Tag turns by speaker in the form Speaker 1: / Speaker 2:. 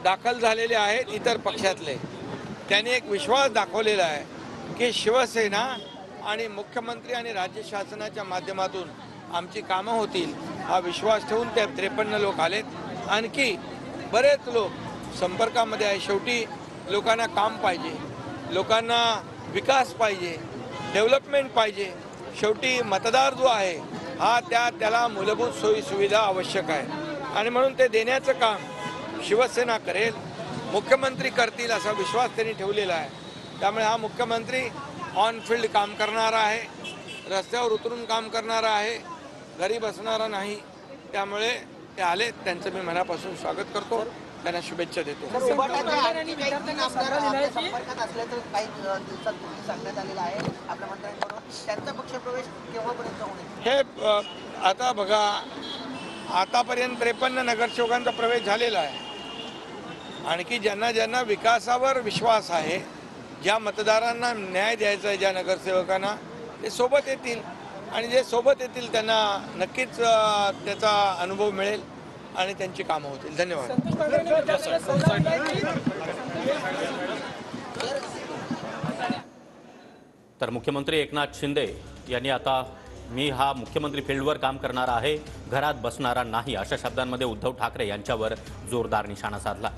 Speaker 1: दाखल झालेले आहेत इतर पक्षातले, त्यांनी एक विश्वास दाखवलेला आहे की शिवसेना आणि मुख्यमंत्री आणि राज्य शासनाच्या माध्यमातून आमची कामं होतील, हा विश्वास ठेवून ते 53 लोक आलेत. आणखी बरेच लोक संपर्कामध्ये आहे. शेवटी लोकांना काम पाहिजे, लोकांना विकास पाहिजे, डेव्हलपमेंट पाहिजे. शेवटी मतदार जो आहे हा त्याला मूलभूत सोयी सुविधा आवश्यक आहे आणि म्हणून ते देण्याचं काम शिवसेना करेल, मुख्यमंत्री करतील असा विश्वास त्यांनी ठेवलेला आहे. त्यामुळे हा मुख्यमंत्री ऑन फील्ड काम करणारा आहे, रस्त्यावर उतरून काम करणारा आहे, घरी बसणारा नाही. त्यामुळे ते आले, त्यांचं मी मनापासून स्वागत करतो, त्यांना शुभेच्छा देतो.
Speaker 2: संपर्कात असल्याचं काही दिवसात सांगण्यात आलेलं आहे आपल्या मंत्र्यांकडून. त्यांचा पक्षप्रवेश केव्हापर्यंत होईल?
Speaker 1: हे आता बघा, आतापर्यंत 53 नगरसेवकांचा प्रवेश झालेला आहे. आणखी ज्यांना ज्यांना विकासावर विश्वास आहे, ज्या मतदारांना न्याय द्यायचा आहे, ज्या नगरसेवकांना, ते सोबत येतील आणि जे सोबत येतील त्यांना नक्कीच त्याचा अनुभव मिळेल आणि त्यांची कामं होतील. धन्यवाद.
Speaker 3: तर मुख्यमंत्री एकनाथ शिंदे यांनी आता मी हा मुख्यमंत्री फील्डवर काम करणारा आहे, घरात बसणारा नाही, अशा शब्दांमध्ये उद्धव ठाकरे यांच्यावर जोरदार निशाणा साधला.